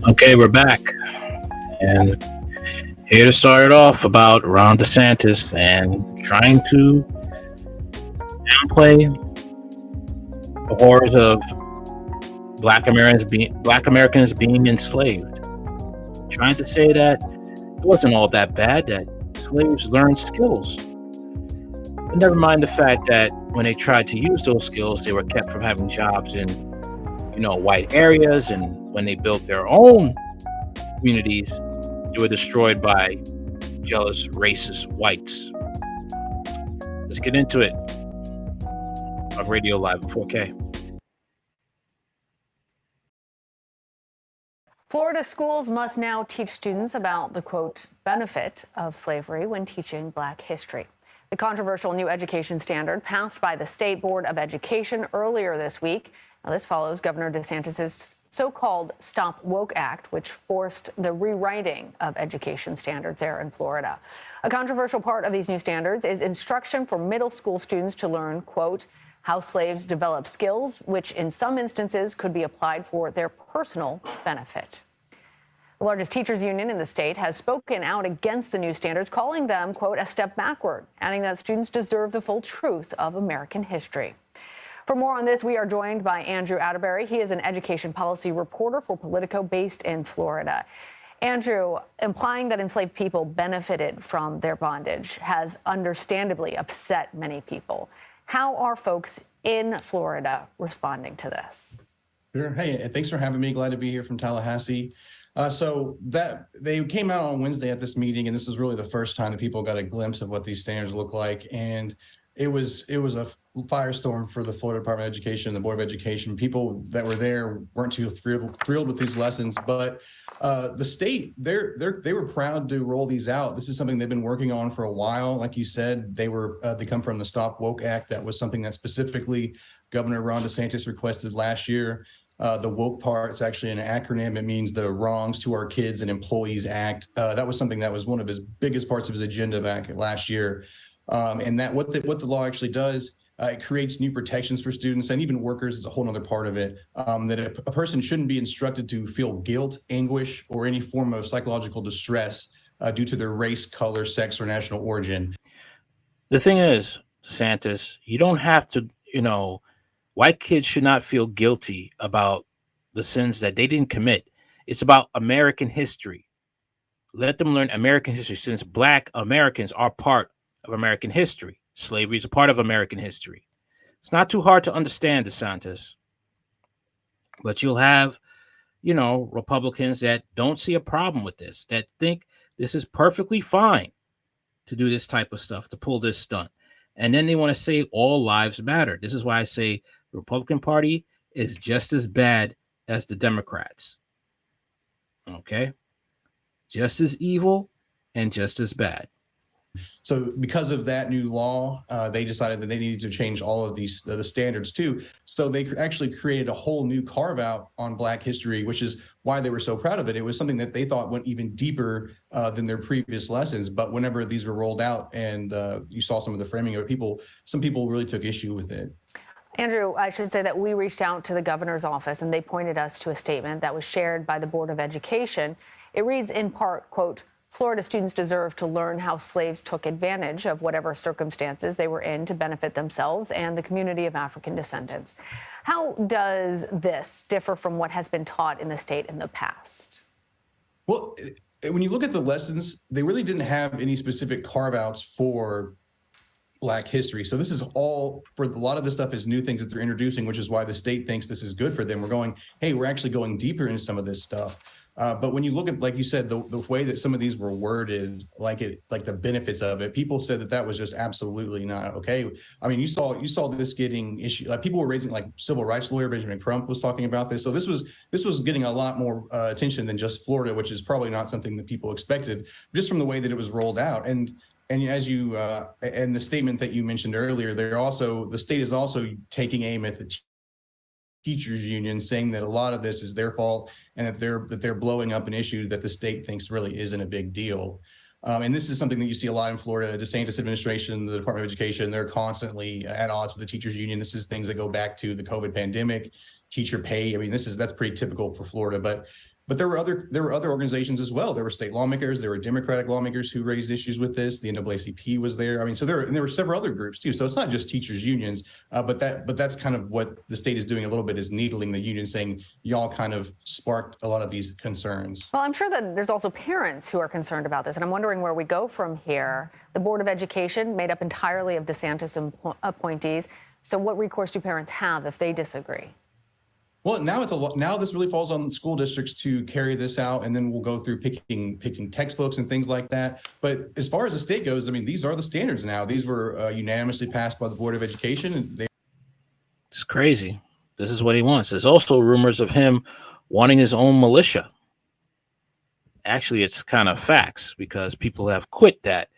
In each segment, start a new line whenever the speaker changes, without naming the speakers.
Okay, we're back. And here to start it off about Ron Desantis and trying to downplay the horrors of Black Americans being enslaved. Trying to say that it wasn't all that bad, that slaves learned skills. But never mind the fact that when they tried to use those skills, they were kept from having jobs in, white areas, and when they built their own communities, they were destroyed by jealous racist whites. Let's get into it on Radio Live in 4K.
Florida schools must now teach students about the, quote, benefit of slavery when teaching Black history. The controversial new education standard passed by the State Board of Education earlier this week. Now, this follows Governor DeSantis' so-called Stop Woke Act, which forced the rewriting of education standards there in Florida. A controversial part of these new standards is instruction for middle school students to learn, quote, how slaves develop skills, which in some instances could be applied for their personal benefit. The largest teachers union in the state has spoken out against the new standards, calling them, quote, a step backward, adding that students deserve the full truth of American history. For more on this, we are joined by Andrew Atterbury. He is an education policy reporter for Politico based in Florida. Andrew, implying that enslaved people benefited from their bondage has understandably upset many people. How are folks in Florida responding to this?
Sure. Hey, thanks for having me. Glad to be here from Tallahassee. So that they came out on Wednesday at this meeting, and this is really the first time that people got a glimpse of what these standards look like. And it was a firestorm for the Florida Department of Education, the Board of Education. People that were there weren't too thrilled with these lessons, but the state, they were proud to roll these out. This is something they've been working on for a while. Like you said, they come from the Stop Woke Act. That was something that specifically Governor Ron DeSantis requested last year. The woke part is actually an acronym. It means the Wrongs to Our Kids and Employees Act. That was something that was one of his biggest parts of his agenda back last year. And that what the law actually does, it creates new protections for students and even workers is a whole other part of it, that a person shouldn't be instructed to feel guilt, anguish, or any form of psychological distress due to their race, color, sex, or national origin.
The thing is, DeSantis, you don't have to, white kids should not feel guilty about the sins that they didn't commit. It's about American history. Let them learn American history, since Black Americans are part of American history. Slavery is a part of American history. It's not too hard to understand, DeSantis. But you'll have, Republicans that don't see a problem with this, that think this is perfectly fine to do this type of stuff, to pull this stunt. And then they want to say all lives matter. This is why I say the Republican Party is just as bad as the Democrats. Okay? Just as evil and just as bad.
So because of that new law, they decided that they needed to change all of the standards too. So they actually created a whole new carve out on Black history, which is why they were so proud of it. It was something that they thought went even deeper than their previous lessons. But whenever these were rolled out and you saw some of the framing of it, some people really took issue with it.
Andrew, I should say that we reached out to the governor's office and they pointed us to a statement that was shared by the Board of Education. It reads in part, quote, Florida students deserve to learn how slaves took advantage of whatever circumstances they were in to benefit themselves and the community of African descendants. How does this differ from what has been taught in the state in the past?
Well, when you look at the lessons, they really didn't have any specific carve-outs for Black history. So this is all, for a lot of this stuff is new things that they're introducing, which is why the state thinks this is good for them. We're actually going deeper into some of this stuff. But when you look at, like you said, the way that some of these were worded, like the benefits of it, people said that was just absolutely not okay. I mean, you saw this getting issue. Like people were raising, like civil rights lawyer Benjamin Crump was talking about this. So this was getting a lot more attention than just Florida, which is probably not something that people expected, just from the way that it was rolled out. And as you and the statement that you mentioned earlier, the state is also taking aim at the teachers union, saying that a lot of this is their fault and that they're blowing up an issue that the state thinks really isn't a big deal. And this is something that you see a lot in Florida. DeSantis administration, the Department of Education, they're constantly at odds with the teachers union. This is things that go back to the COVID pandemic, teacher pay. I mean, that's pretty typical for Florida. But But there were other organizations as well. There were state lawmakers, there were Democratic lawmakers who raised issues with this. The NAACP was there. I mean, so there were several other groups too. So it's not just teachers unions, but that's kind of what the state is doing a little bit, is needling the union, saying y'all kind of sparked a lot of these concerns.
Well, I'm sure that there's also parents who are concerned about this, and I'm wondering where we go from here. The Board of Education, made up entirely of DeSantis appointees. So what recourse do parents have if they disagree?
Well, now this really falls on school districts to carry this out, and then we'll go through picking textbooks and things like that. But as far as the state goes, I mean, these are the standards now. These were unanimously passed by the Board of Education, and
It's crazy. This is what he wants. There's also rumors of him wanting his own militia. Actually, it's kind of facts, because people have quit that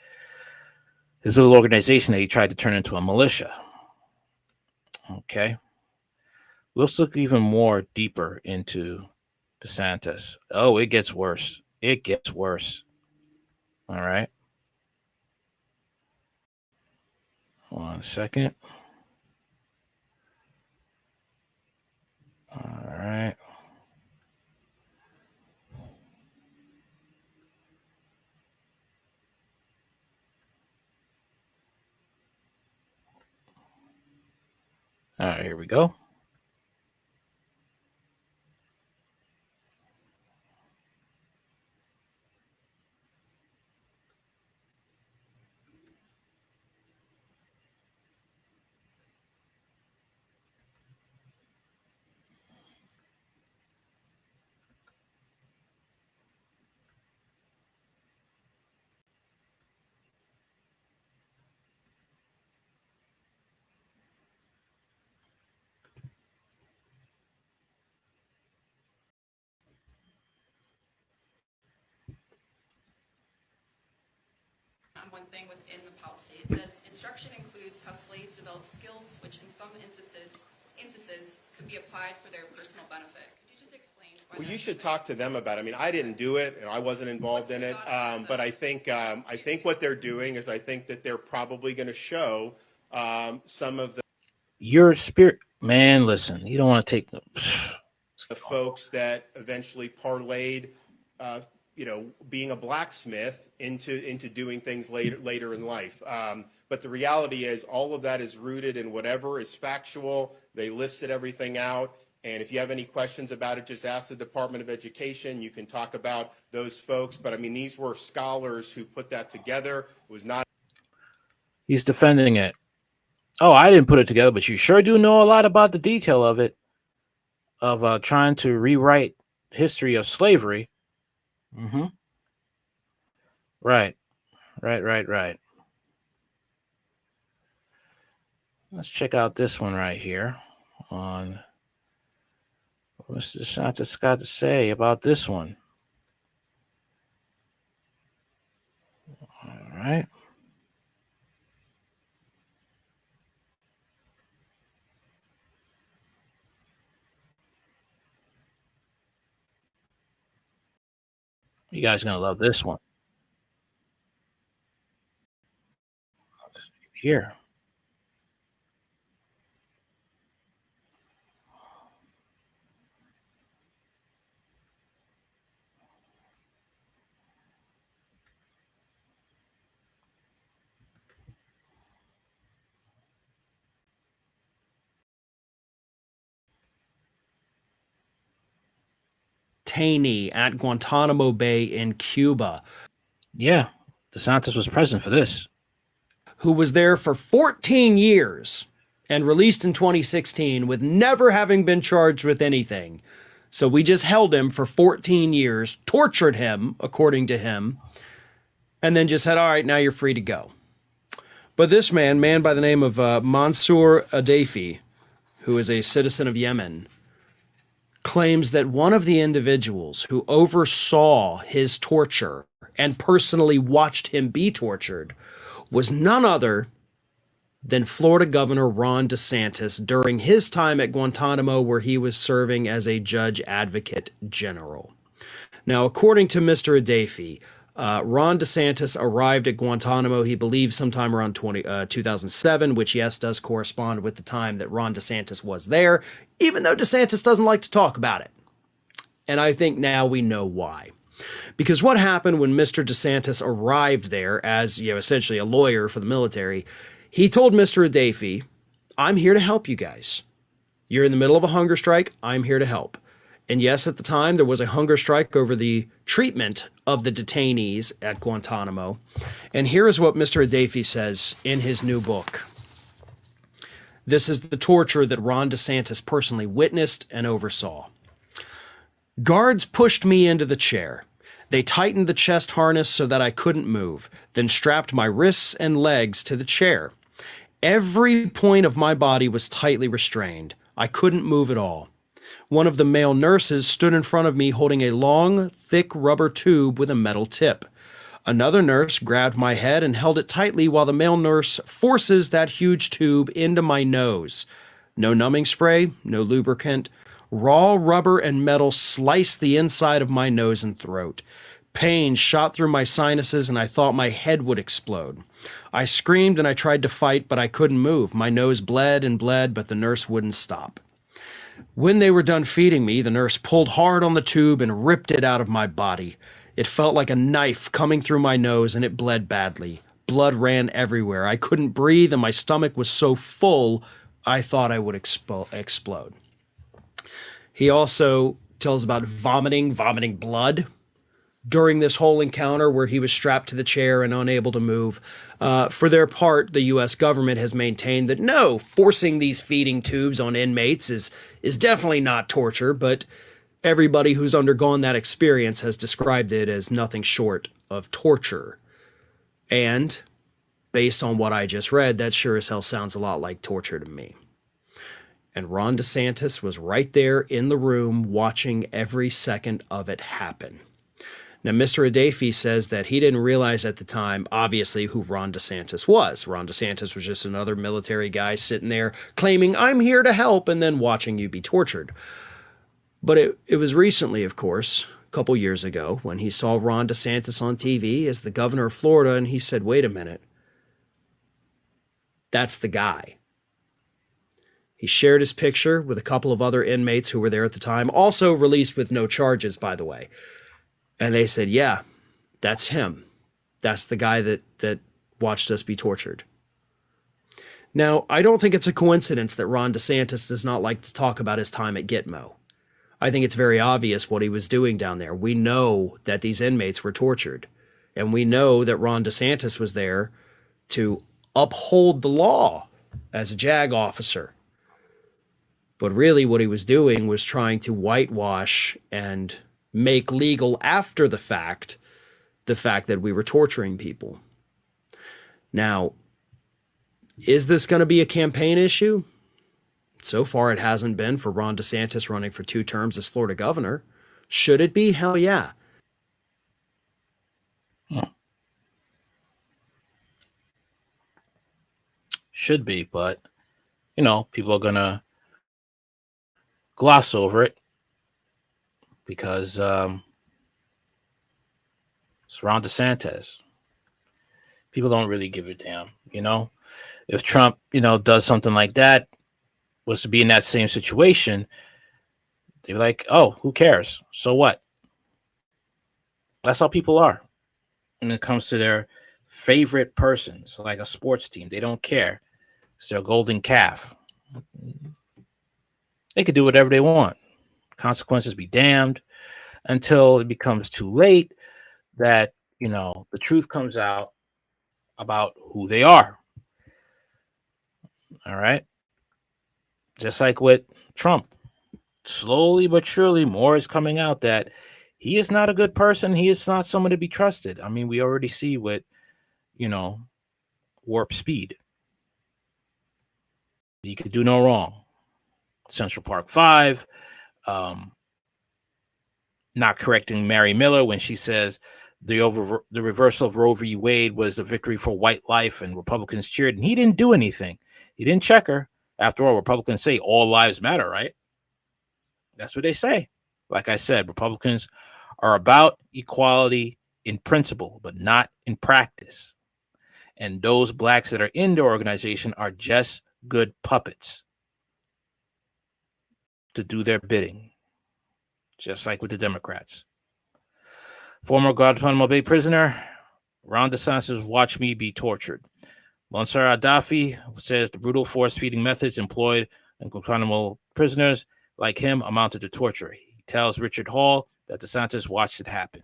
his little organization that he tried to turn into a militia. Okay. Let's look even more deeper into DeSantis. Oh, it gets worse. It gets worse. All right. 1 second. All right. All right, here we go.
One thing within the policy. It says instruction includes how slaves develop skills which in some instances could be applied for their personal benefit. Could you just explain why?
Well, you should talk to them about it. I mean, I didn't do it and I wasn't involved in it. But I think what they're doing is, I think that they're probably going to show some of
Your spirit, man, listen, you don't want to take
the folks that eventually parlayed being a blacksmith into doing things later in life. But the reality is, all of that is rooted in whatever is factual. They listed everything out. And if you have any questions about it, just ask the Department of Education. You can talk about those folks. But I mean, these were scholars who put that together. It was not.
He's defending it. Oh, I didn't put it together, but you sure do know a lot about the detail of it, of trying to rewrite history of slavery. Mm-hmm. Right. Let's check out this one right here on what's DeSantis got to say about this one. All right. You guys are going to love this one. Here.
Taney at Guantanamo Bay in Cuba,
Yeah. DeSantis was present for this.
who was there for 14 years and released in 2016 with never having been charged with anything. So we just held him for 14 years, tortured him, according to him, and then just said, all right, now you're free to go. But this man by the name of Mansour Adayfi, who is a citizen of Yemen, claims that one of the individuals who oversaw his torture and personally watched him be tortured was none other than Florida Governor Ron DeSantis during his time at Guantanamo, where he was serving as a judge advocate general. Now, according to Mr. Adayfi, Ron DeSantis arrived at Guantanamo, he believes, sometime around 2007, which, yes, does correspond with the time that Ron DeSantis was there, even though DeSantis doesn't like to talk about it. And I think now we know why. Because what happened when Mr. Desantis arrived there as, essentially a lawyer for the military, he told Mr. Adafi, I'm here to help you guys. You're in the middle of a hunger strike. I'm here to help. And yes, at the time, there was a hunger strike over the treatment of the detainees at Guantanamo. And here is what Mr. Adafi says in his new book. This is the torture that Ron DeSantis personally witnessed and oversaw. Guards pushed me into the chair. They tightened the chest harness so that I couldn't move, then strapped my wrists and legs to the chair. Every point of my body was tightly restrained. I couldn't move at all. One of the male nurses stood in front of me holding a long, thick rubber tube with a metal tip. Another nurse grabbed my head and held it tightly while the male nurse forces that huge tube into my nose. No numbing spray, no lubricant. Raw rubber and metal sliced the inside of my nose and throat. Pain shot through my sinuses and I thought my head would explode. I screamed and I tried to fight, but I couldn't move. My nose bled and bled, but the nurse wouldn't stop. When they were done feeding me, the nurse pulled hard on the tube and ripped it out of my body. It felt like a knife coming through my nose and it bled badly. Blood ran everywhere. I couldn't breathe and my stomach was so full, I thought I would explode. He also tells about vomiting blood during this whole encounter where he was strapped to the chair and unable to move. For their part, the U.S. government has maintained that no, forcing these feeding tubes on inmates is definitely not torture, but everybody who's undergone that experience has described it as nothing short of torture. And based on what I just read, that sure as hell sounds a lot like torture to me. And Ron DeSantis was right there in the room watching every second of it happen. Now, Mr. Adafi says that he didn't realize at the time, obviously, who Ron DeSantis was. Ron DeSantis was just another military guy sitting there claiming, I'm here to help, and then watching you be tortured. But it was recently, of course, a couple years ago, when he saw Ron DeSantis on TV as the governor of Florida, and he said, wait a minute, that's the guy. He shared his picture with a couple of other inmates who were there at the time, also released with no charges, by the way. And they said, yeah, that's him. That's the guy that watched us be tortured. Now, I don't think it's a coincidence that Ron DeSantis does not like to talk about his time at Gitmo. I think it's very obvious what he was doing down there. We know that these inmates were tortured. And we know that Ron DeSantis was there to uphold the law as a JAG officer. But really what he was doing was trying to whitewash and make legal after the fact that we were torturing people. Now, is this going to be a campaign issue? So far, it hasn't been for Ron DeSantis running for 2 terms as Florida governor. Should it be? Hell yeah.
Should be, but, people are going to gloss over it because it's Ron DeSantis. People don't really give a damn, If Trump, does something like that, was to be in that same situation, they'd be like, oh, who cares? So what? That's how people are when it comes to their favorite persons, like a sports team. They don't care. It's their golden calf. They could do whatever they want. Consequences be damned until it becomes too late that, the truth comes out about who they are. All right. Just like with Trump, slowly but surely more is coming out that he is not a good person. He is not someone to be trusted. I mean, we already see with, Warp Speed. He could do no wrong. Central Park 5, not correcting Mary Miller when she says the reversal of Roe v. Wade was a victory for white life and Republicans cheered, and he didn't do anything. He didn't check her. After all, Republicans say all lives matter, right? That's what they say. Like I said, Republicans are about equality in principle, but not in practice. And those blacks that are in the organization are just good puppets to do their bidding. just like with the Democrats. Former Guantanamo Bay prisoner Ron DeSantis watched me be tortured. Mansour Gaddafi says the brutal force-feeding methods employed in Guantanamo prisoners like him amounted to torture. He tells Richard Hall that DeSantis watched it happen.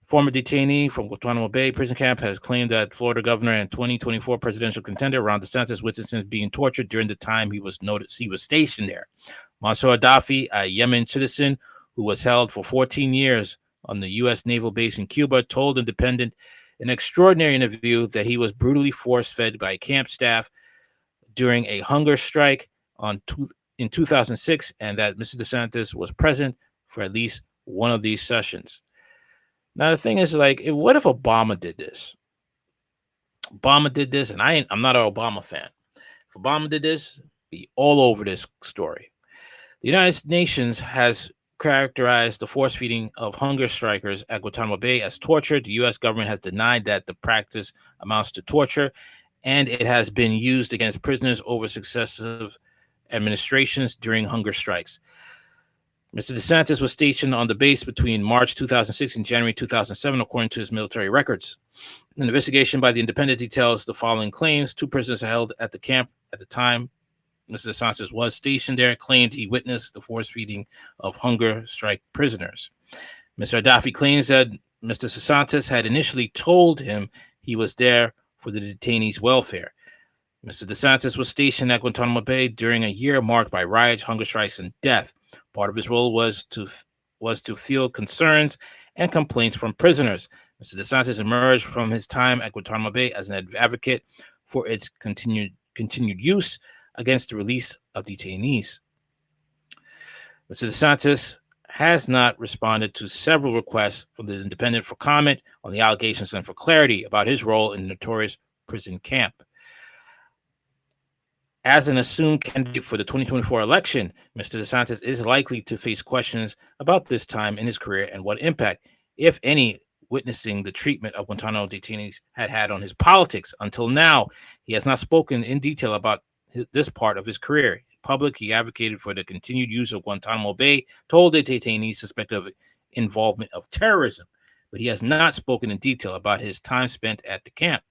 Former detainee from Guantanamo Bay prison camp has claimed that Florida governor and 2024 presidential contender Ron DeSantis witnessed him being tortured during the time he was stationed there. Mansour Gaddafi, a Yemen citizen who was held for 14 years on the U.S. naval base in Cuba, told Independent in an extraordinary interview that he was brutally force-fed by camp staff during a hunger strike in 2006, and that Mr. DeSantis was present for at least one of these sessions. Now, the thing is, like, what if Obama did this? Obama did this, and I'm not an Obama fan. If Obama did this, be all over this story. The United Nations has characterized the force feeding of hunger strikers at Guantanamo Bay as torture. The U.S. government has denied that the practice amounts to torture, and it has been used against prisoners over successive administrations during hunger strikes. Mr. DeSantis was stationed on the base between March 2006 and January 2007, according to his military records. An investigation by The Independent details the following claims. 2 prisoners held at the camp at the time Mr. DeSantis was stationed there claimed he witnessed the force feeding of hunger strike prisoners. Mr. Gaddafi claims that Mr. DeSantis had initially told him he was there for the detainees' welfare. Mr. DeSantis was stationed at Guantanamo Bay during a year marked by riots, hunger strikes, and death. Part of his role was to field concerns and complaints from prisoners. Mr. DeSantis emerged from his time at Guantanamo Bay as an advocate for its continued use against the release of detainees. Mr. DeSantis has not responded to several requests from the Independent for comment on the allegations and for clarity about his role in the notorious prison camp. As an assumed candidate for the 2024 election, Mr. DeSantis is likely to face questions about this time in his career and what impact, if any, witnessing the treatment of Guantanamo detainees had on his politics. Until now, he has not spoken in detail about this part of his career. In public, he advocated for the continued use of Guantanamo Bay, told the detainees suspected of involvement of terrorism, but he has not spoken in detail about his time spent at the camp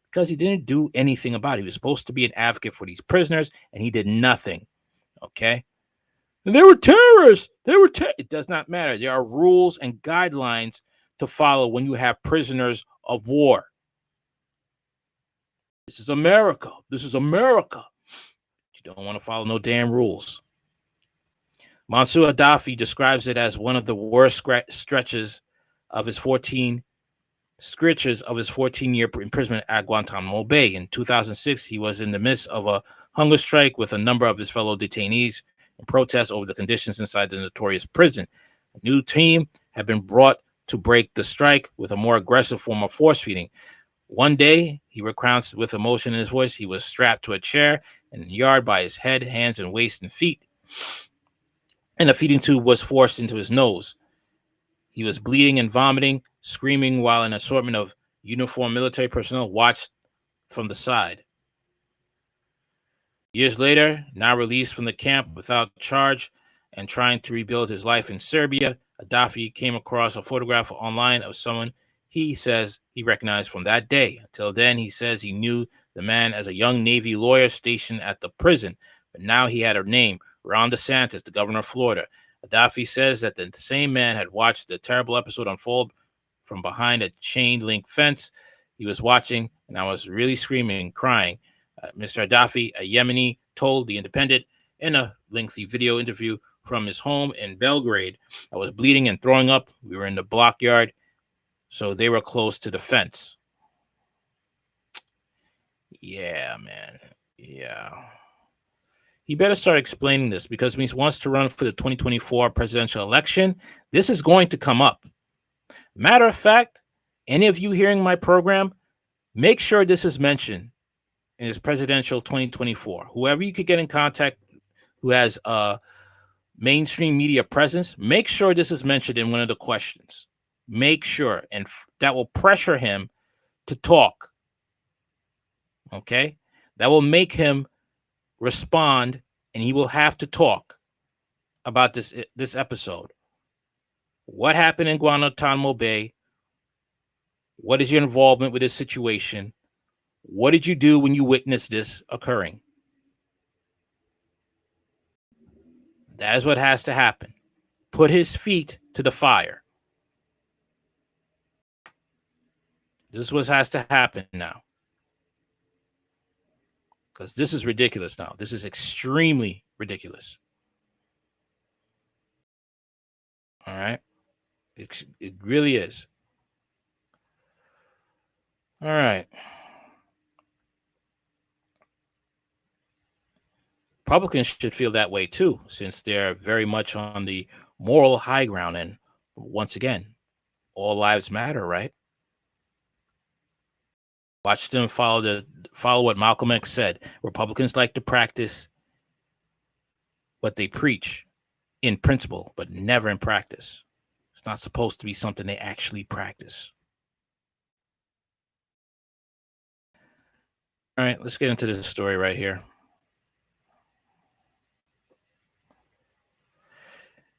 because he didn't do anything about it. He was supposed to be an advocate for these prisoners, and he did nothing. Okay? And they were terrorists. It does not matter. There are rules and guidelines to follow when you have prisoners of war. This is America. You don't want to follow no damn rules. Mansour Gaddafi describes it as one of the worst stretches of his 14-year imprisonment at Guantanamo Bay. In 2006, he was in the midst of a hunger strike with a number of his fellow detainees in protest over the conditions inside the notorious prison. A new team had been brought to break the strike with a more aggressive form of force feeding. One day, he recounts with emotion in his voice, he was strapped to a chair in the yard by his head, hands, and waist and feet, and a feeding tube was forced into his nose. He was bleeding and vomiting, screaming while an assortment of uniformed military personnel watched from the side. Years later, now released from the camp without charge and trying to rebuild his life in Serbia, Gaddafi came across a photograph online of someone he says he recognized from that day. Until then, he says he knew the man as a young Navy lawyer stationed at the prison, but now he had a name, Ron DeSantis, the governor of Florida. Gaddafi says that the same man had watched the terrible episode unfold from behind a chain-link fence. He was watching, and I was really screaming and crying. Mr. Gaddafi, a Yemeni, told The Independent in a lengthy video interview from his home in Belgrade, I was bleeding and throwing up. We were in the block yard, so they were close to the fence. Yeah, man. Yeah. He better start explaining this because when he wants to run for the 2024 presidential election, this is going to come up. Matter of fact, any of you hearing my program, make sure this is mentioned in his presidential 2024. Whoever you could get in contact who has a mainstream media presence, make sure this is mentioned in one of the questions. Make sure, and that will pressure him to talk. Okay? That will make him respond, and he will have to talk about this episode. What happened in Guantanamo Bay? What is your involvement with this situation? What did you do when you witnessed this occurring? That is what has to happen. Put his feet to the fire. This is what has to happen now. Because this is ridiculous now. This is extremely ridiculous. All right? It really is. All right. Republicans should feel that way too, since they're very much on the moral high ground. And once again, all lives matter, right? Watch them follow what Malcolm X said. Republicans like to practice what they preach in principle, but never in practice. It's not supposed to be something they actually practice. All right, let's get into this story right here.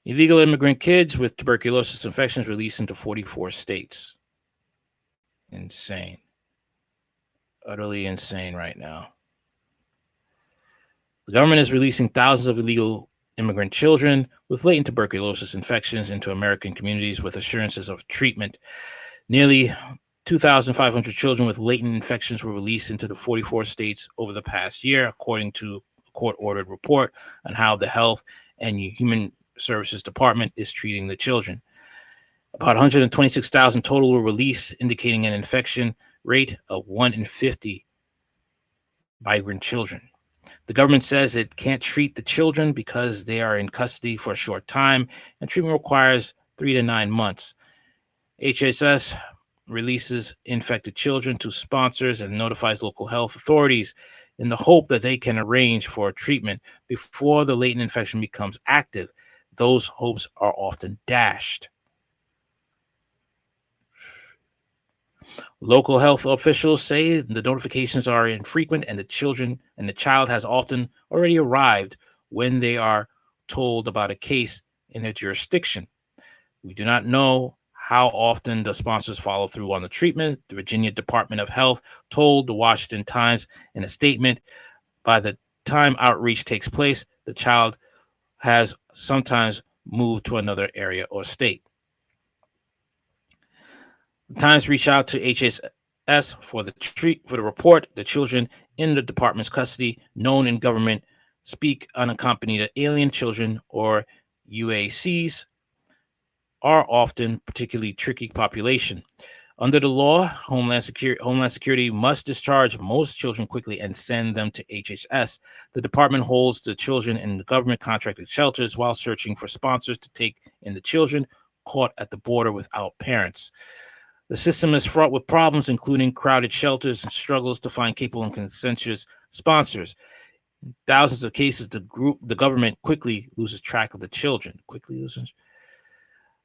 Illegal immigrant kids with tuberculosis infections released into 44 states. Insane. Utterly insane right now. The government is releasing thousands of illegal immigrant children with latent tuberculosis infections into American communities with assurances of treatment. Nearly 2,500 children with latent infections were released into the 44 states over the past year, according to a court-ordered report on how the Health and Human Services Department is treating the children. About 126,000 total were released, indicating an infection rate of 1 in 50 migrant children. The government says it can't treat the children because they are in custody for a short time, and treatment requires 3 to 9 months. HHS releases infected children to sponsors and notifies local health authorities in the hope that they can arrange for treatment before the latent infection becomes active. Those hopes are often dashed. Local health officials say the notifications are infrequent and the child has often already arrived when they are told about a case in their jurisdiction. We do not know how often the sponsors follow through on the treatment. The Virginia Department of Health told the Washington Times in a statement, by the time outreach takes place, the child has sometimes moved to another area or state. The Times reached out to HHS for the report. The children in the department's custody, known in government speak unaccompanied alien children, or UACs, are often particularly tricky population. Under the law, Homeland Security must discharge most children quickly and send them to HHS. The department holds the children in the government contracted shelters while searching for sponsors to take in the children caught at the border without parents. The system is fraught with problems, including crowded shelters and struggles to find capable and consensuous sponsors. In thousands of cases, the government quickly loses track of the children.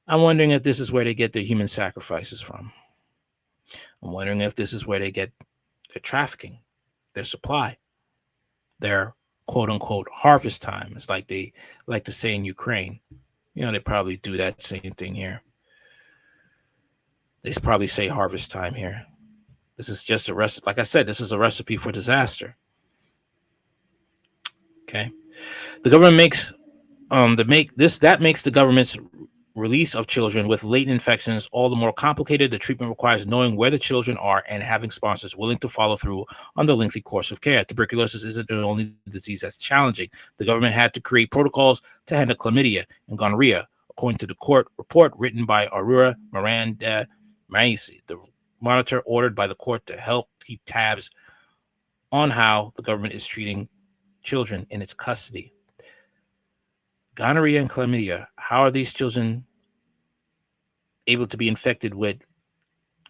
I'm wondering if this is where they get their human sacrifices from. I'm wondering if this is where they get their trafficking, their supply, their quote-unquote harvest time. It's like they like to say in Ukraine. They probably do that same thing here. They probably say harvest time here. This is just a recipe. Like I said, this is a recipe for disaster. Okay. The government makes that makes the government's release of children with latent infections all the more complicated. The treatment requires knowing where the children are and having sponsors willing to follow through on the lengthy course of care. Tuberculosis isn't the only disease that's challenging. The government had to create protocols to handle chlamydia and gonorrhea, according to the court report written by Aurora Miranda Maisi, the monitor ordered by the court to help keep tabs on how the government is treating children in its custody. Gonorrhea and chlamydia. How are these children able to be infected with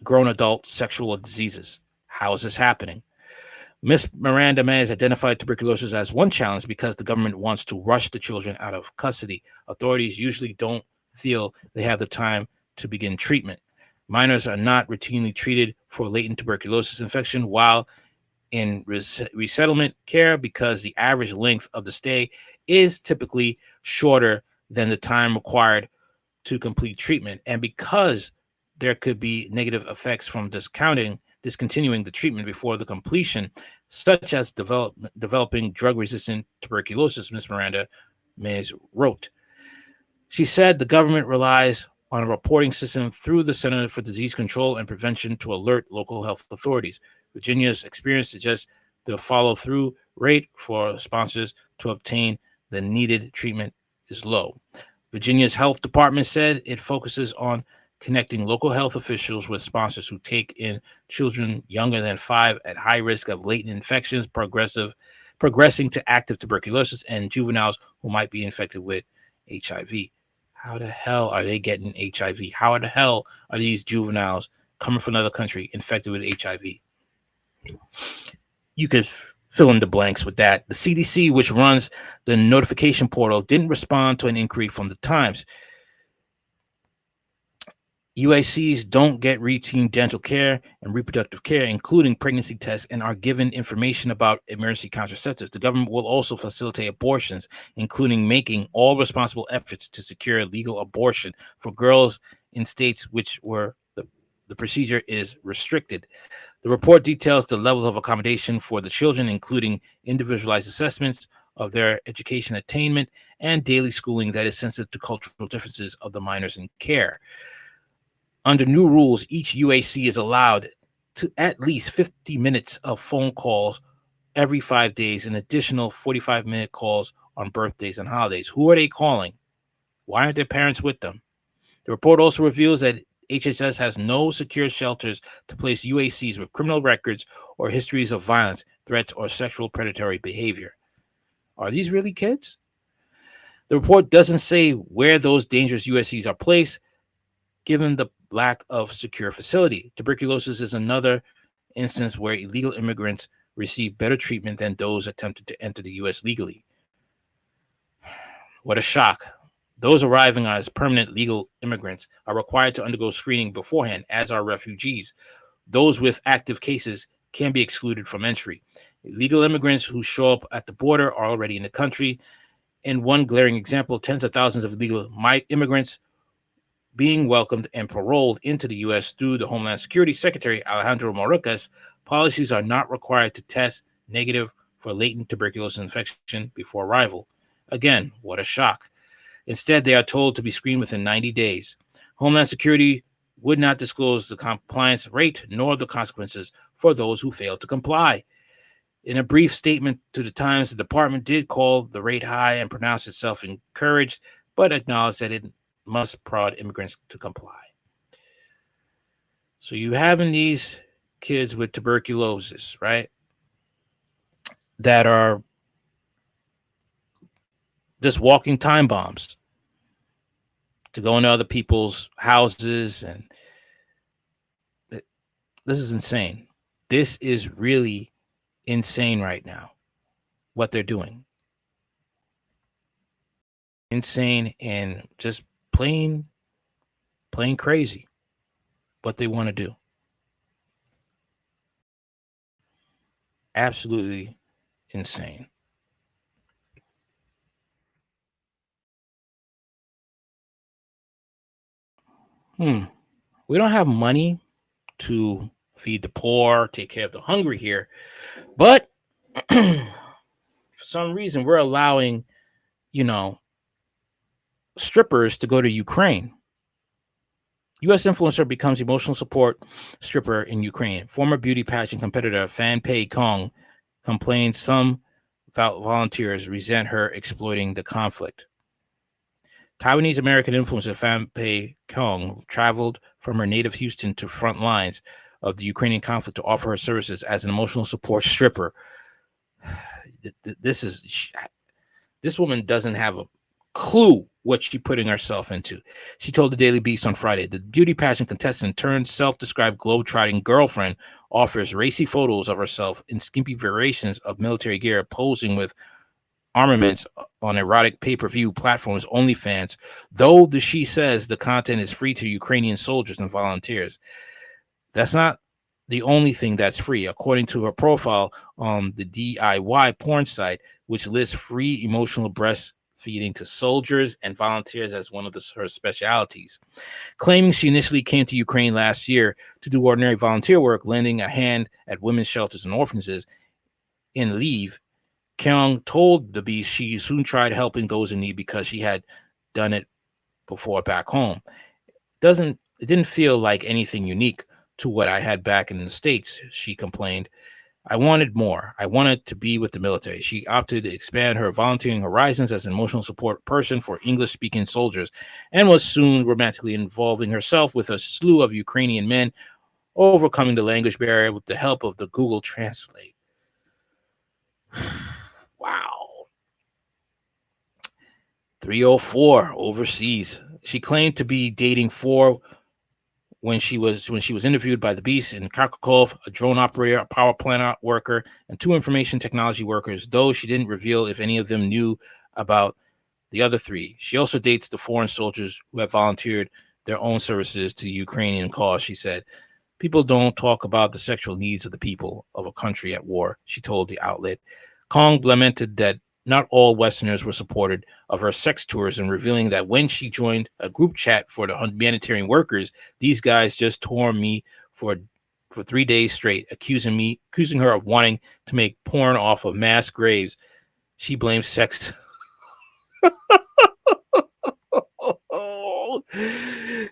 grown adult sexual diseases? How is this happening? Ms. Miranda May has identified tuberculosis as one challenge because the government wants to rush the children out of custody. Authorities usually don't feel they have the time to begin treatment. Minors are not routinely treated for latent tuberculosis infection while in resettlement care because the average length of the stay is typically shorter than the time required to complete treatment. And because there could be negative effects from discontinuing the treatment before the completion, such as developing drug-resistant tuberculosis, Ms. Miranda Mays wrote. She said the government relies on a reporting system through the Center for Disease Control and Prevention to alert local health authorities. Virginia's experience suggests the follow-through rate for sponsors to obtain the needed treatment is low. Virginia's health department said it focuses on connecting local health officials with sponsors who take in children younger than 5 at high risk of latent infections, progressing to active tuberculosis, and juveniles who might be infected with HIV. How the hell are they getting HIV? How the hell are these juveniles coming from another country infected with HIV? You could fill in the blanks with that. The CDC, which runs the notification portal, didn't respond to an inquiry from the Times. UACs don't get routine dental care and reproductive care, including pregnancy tests, and are given information about emergency contraceptives. The government will also facilitate abortions, including making all responsible efforts to secure legal abortion for girls in states where the procedure is restricted. The report details the levels of accommodation for the children, including individualized assessments of their education attainment and daily schooling that is sensitive to cultural differences of the minors in care. Under new rules, each UAC is allowed to at least 50 minutes of phone calls every 5 days, and additional 45-minute calls on birthdays and holidays. Who are they calling? Why aren't their parents with them? The report also reveals that HHS has no secure shelters to place UACs with criminal records or histories of violence, threats, or sexual predatory behavior. Are these really kids? The report doesn't say where those dangerous UACs are placed, given the lack of secure facility. Tuberculosis is another instance where illegal immigrants receive better treatment than those attempting to enter the U.S. legally. What a shock. Those arriving as permanent legal immigrants are required to undergo screening beforehand, as are refugees. Those with active cases can be excluded from entry. Illegal immigrants who show up at the border are already in the country. In one glaring example, tens of thousands of illegal immigrants being welcomed and paroled into the U.S. through the Homeland Security Secretary Alejandro Mayorkas. Policies are not required to test negative for latent tuberculosis infection before arrival. Again, what a shock. Instead, they are told to be screened within 90 days. Homeland Security would not disclose the compliance rate nor the consequences for those who fail to comply. In a brief statement to the Times, the department did call the rate high and pronounced itself encouraged, but acknowledged that it must prod immigrants to comply. So you having these kids with tuberculosis, right, that are just walking time bombs to go into other people's houses, and this is insane. This is really insane right now, what they're doing. Insane and just plain crazy what they want to do. Absolutely insane. We don't have money to feed the poor, take care of the hungry here, but for some reason we're allowing, strippers to go to Ukraine. U.S. influencer becomes emotional support stripper in Ukraine. Former beauty pageant competitor Fan Pei Kong complains some volunteers resent her exploiting the conflict. Taiwanese American influencer Fan Pei Kong traveled from her native Houston to front lines of the Ukrainian conflict to offer her services as an emotional support stripper. This woman doesn't have a clue what she's putting herself into. She told the Daily Beast on Friday the beauty pageant contestant turned self-described globe-trotting girlfriend offers racy photos of herself in skimpy variations of military gear, posing with armaments on erotic pay-per-view platforms OnlyFans, though she says the content is free to Ukrainian soldiers and volunteers. That's not the only thing that's free. According to her profile on the DIY porn site, which lists free emotional breast feeding to soldiers and volunteers as one of her specialties. Claiming she initially came to Ukraine last year to do ordinary volunteer work, lending a hand at women's shelters and orphanages in Lviv, Kyung told the Beast she soon tried helping those in need because she had done it before back home. It didn't feel like anything unique to what I had back in the States, she complained. I wanted more. I wanted to be with the military. She opted to expand her volunteering horizons as an emotional support person for English-speaking soldiers and was soon romantically involving herself with a slew of Ukrainian men, overcoming the language barrier with the help of the Google Translate. Wow. 304 overseas. She claimed to be dating 4 when she was interviewed by the Beast in Kharkov, a drone operator, a power plant worker, and 2 information technology workers, though she didn't reveal if any of them knew about the other 3. She also dates the foreign soldiers who have volunteered their own services to the Ukrainian cause, she said. People don't talk about the sexual needs of the people of a country at war, she told the outlet. Kong lamented that not all Westerners were supportive of her sex tourism, revealing that when she joined a group chat for the humanitarian workers, these guys just tore me for 3 days straight, accusing her of wanting to make porn off of mass graves. She blames sex.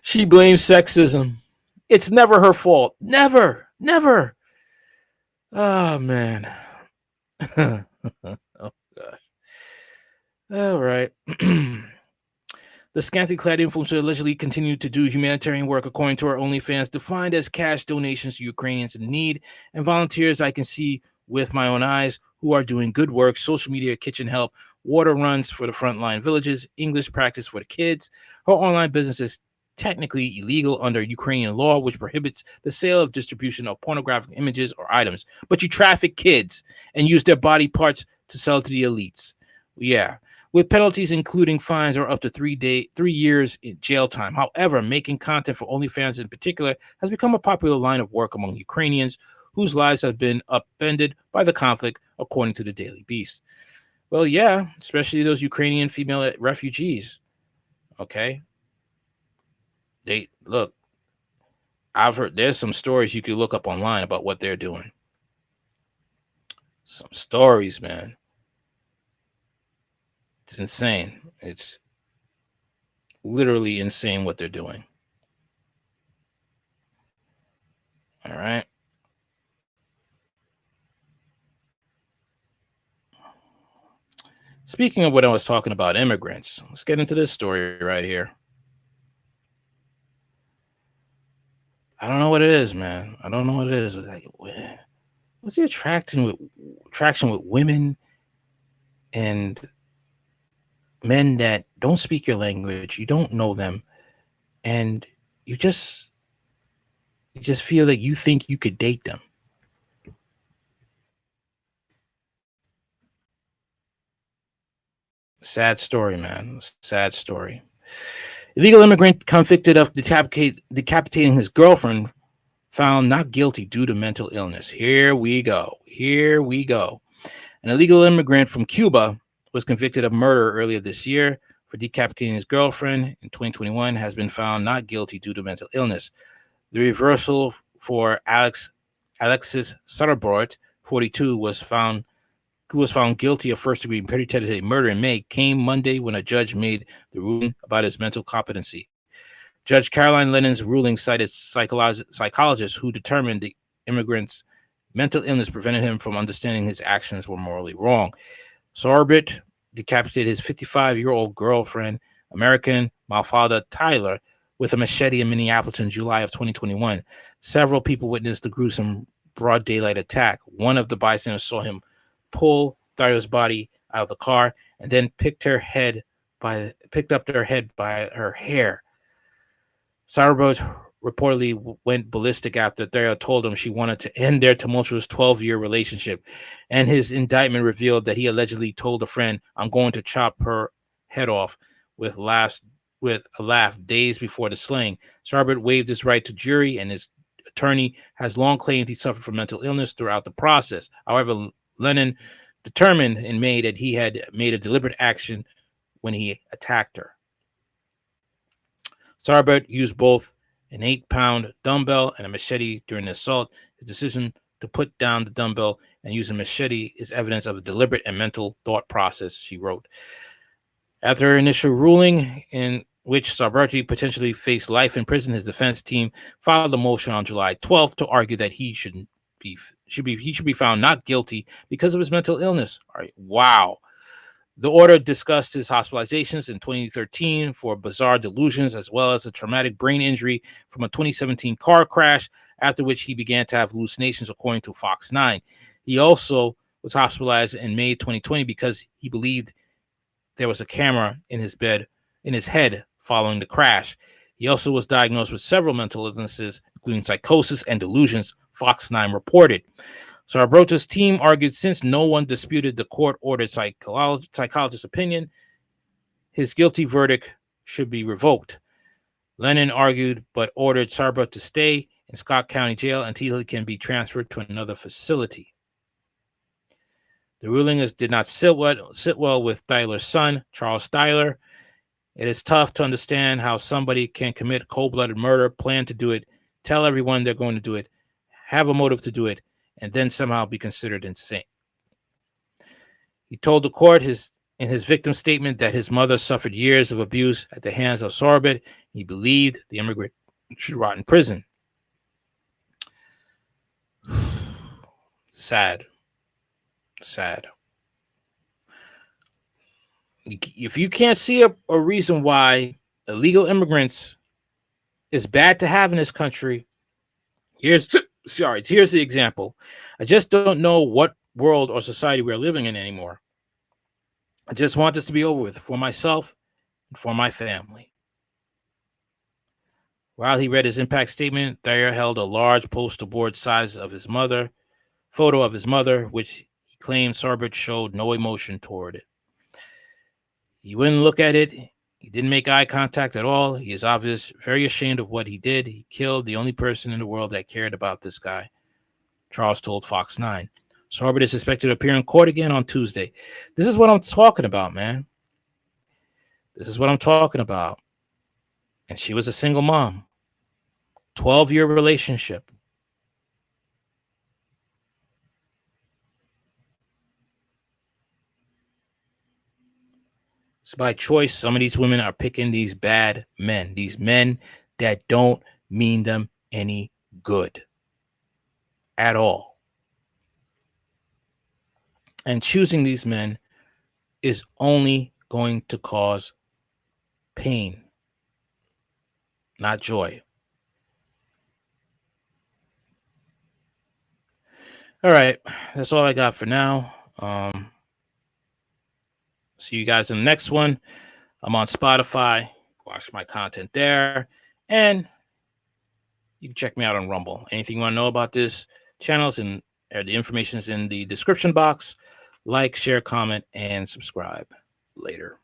She blames sexism. It's never her fault. Never. Oh, man. Oh, gosh. All right. The scantily clad influencer allegedly continued to do humanitarian work according to her OnlyFans, defined as cash donations to Ukrainians in need and volunteers I can see with my own eyes who are doing good work, social media, kitchen help, water runs for the frontline villages, English practice for the kids. Her online business is technically illegal under Ukrainian law, which prohibits the sale of distribution of pornographic images or items, but you traffic kids and use their body parts to sell to the elites. Yeah. With penalties including fines or up to 3 years in jail time. However, making content for OnlyFans in particular has become a popular line of work among Ukrainians whose lives have been upended by the conflict, according to the Daily Beast. Well, yeah, especially those Ukrainian female refugees. Okay. I've heard there's some stories you could look up online about what they're doing. Some stories, man. It's insane. It's literally insane what they're doing. All right. Speaking of what I was talking about, immigrants, let's get into this story right here. I don't know what it is, man. I don't know what it is. Like, what's the attraction with women and men that don't speak your language? You don't know them, and you just feel like you think you could date them. Sad story, man. Sad story. Illegal immigrant convicted of decapitating his girlfriend found not guilty due to mental illness. Here we go. An illegal immigrant from Cuba was convicted of murder earlier this year for decapitating his girlfriend in 2021, has been found not guilty due to mental illness. The reversal for Alexis Sutterbrot, 42, who was found guilty of first-degree premeditated murder in May, came Monday when a judge made the ruling about his mental competency. Judge Caroline Lennon's ruling cited psychologists who determined the immigrant's mental illness prevented him from understanding his actions were morally wrong. Sorbit decapitated his 55-year-old girlfriend, American Malfada Tyler, with a machete in Minneapolis in July of 2021. Several people witnessed the gruesome broad daylight attack. One of the bystanders saw him pull Tyler's body out of the car and then picked up her head by her hair. Sorbit reportedly went ballistic after Thayer told him she wanted to end their tumultuous 12-year relationship, and his indictment revealed that he allegedly told a friend, "I'm going to chop her head off," with a laugh days before the slaying. Sorbit waived his right to jury, and his attorney has long claimed he suffered from mental illness throughout the process. However, Lennon determined in May that he had made a deliberate action when he attacked her. Sarbert used both an 8-pound dumbbell and a machete during the assault. His decision to put down the dumbbell and use a machete is evidence of a deliberate and mental thought process, she wrote. After her initial ruling in which Sarberti potentially faced life in prison, his defense team filed a motion on July 12th to argue that he should be found not guilty because of his mental illness. All right, wow. The order discussed his hospitalizations in 2013 for bizarre delusions, as well as a traumatic brain injury from a 2017 car crash, after which he began to have hallucinations, according to Fox 9. He also was hospitalized in May 2020 because he believed there was a camera in his head following the crash. He also was diagnosed with several mental illnesses, including psychosis and delusions, Fox 9 reported. So Arbrota's team argued since no one disputed the court-ordered psychologist's opinion, his guilty verdict should be revoked. Lennon argued but ordered Sarbert to stay in Scott County Jail until he can be transferred to another facility. The ruling did not sit well with Styler's son, Charles Styler. It is tough to understand how somebody can commit cold-blooded murder, plan to do it, tell everyone they're going to do it, have a motive to do it, and then somehow be considered insane. He told the court in his victim statement that his mother suffered years of abuse at the hands of Sarbert. He believed the immigrant should rot in prison. Sad. If you can't see a reason why illegal immigrants is bad to have in this country, here's the example. I just don't know what world or society we're living in anymore. I just want this to be over with for myself and for my family. While he read his impact statement, Thayer held a large poster board size of his mother, photo of his mother, which he claimed Sarbert showed no emotion toward it. He wouldn't look at it. He didn't make eye contact at all. He is obviously very ashamed of what he did. He killed the only person in the world that cared about this guy, Charles told Fox 9. Sarbert is expected to appear in court again on Tuesday. This is what I'm talking about, man. This is what I'm talking about. And she was a single mom. 12-year relationship. So by choice, some of these women are picking these bad men, these men that don't mean them any good at all. And choosing these men is only going to cause pain, not joy. All right, that's all I got for now. See you guys in the next one. I'm on Spotify. Watch my content there. And you can check me out on Rumble. Anything you want to know about this channels and the information is in the description box. Like, share, comment, and subscribe. Later.